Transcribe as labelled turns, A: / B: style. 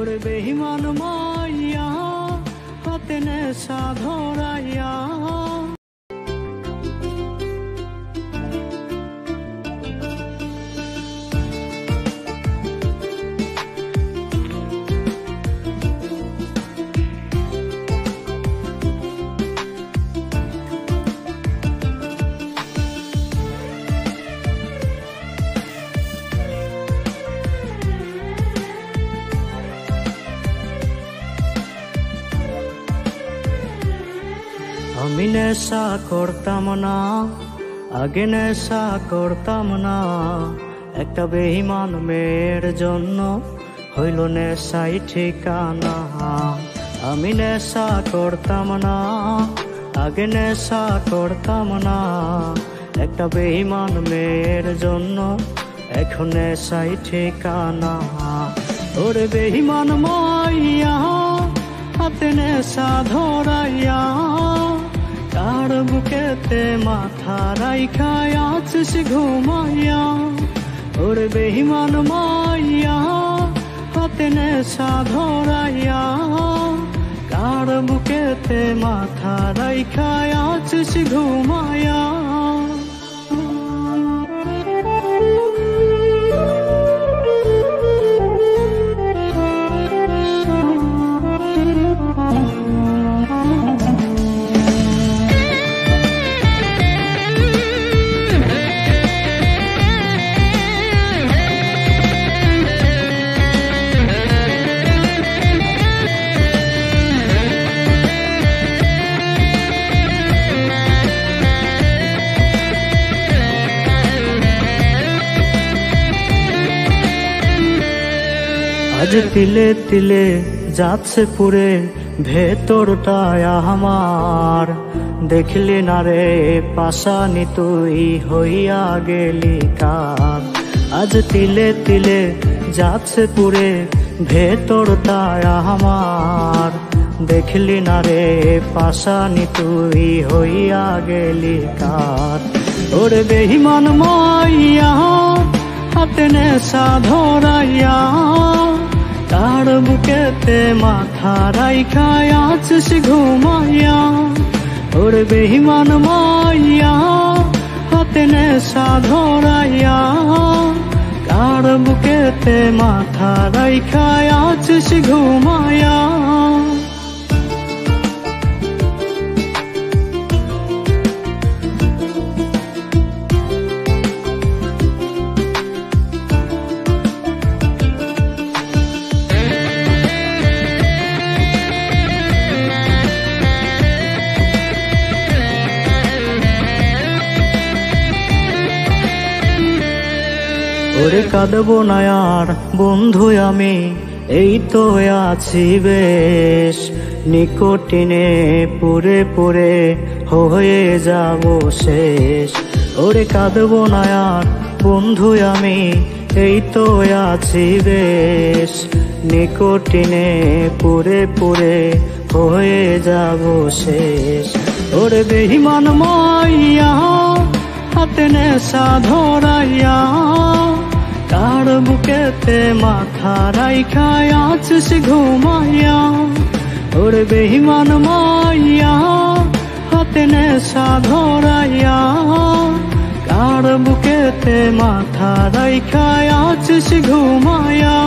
A: ওরে বেঈমান মাইয়া হাতে নেশা ধরাইয়া। আমি নেশা করতাম না, আগে নেশা করতাম না, একটা বেঈমান মেয়ের জন্য হইল নেশাই ঠিকানা। আমি নেশা করতাম না, আগে নেশা করতাম না, একটা বেঈমান মেয়ের জন্য এখন নেশাই ঠিকানা। ওরে বেঈমান মাইয়া হাতে নেশা ধরাইয়া, কার বুকেতে মাথা রাইখা আছিস ঘুমাইয়া। ওরে বেঈমান মাইয়া হাতে নেশা ধরাইয়া, কার বুকেতে মাথা রাইখা আছিস ঘুমাইয়া। আজ তিলে তিলে যাচ্ছে পুরে ভেতরটায় আমার, দেখলি না রে পাশানি তুই হইয়া গেলি কার। আজ তিলে তিলে যাচ্ছে পুরে ভেতরটায় আমার, দেখলি না রে পাশানি তুই হইয়া গেলি কার। ওরে বেঈমান মাইয়া হাতে নেশা ধরাইয়া, কার বুকেতে মাথা রাইখা আছিস ঘুমাইয়া। ওরে বেঈমান মাইয়া হাতে নেশা ধরাইয়া, কার বুকেতে মাথা রাইখা আছিস ঘুমাইয়া। ওরে কাঁদবো না আর বন্ধু আমি, এই তো আছি বেশ, নিকোটিনে পুরে পুরে হয়ে যাব শেষ। ওরে কাঁদবো না আর বন্ধু আমি, এই তো আছি বেশ, নিকোটিনে পুরে পুরে হয়ে যাব শেষ। ওরে বেঈমান মাইয়া হাতে নেশা ধরাইয়া, কার বুকেতে মাথা রাইখা আছিস ঘুমাইয়া। ওরে বেঈমান মাইয়া হাতে নেশা ধরাইয়া, কার বুকেতে মাথা রাইখা আছিস ঘুমাইয়া।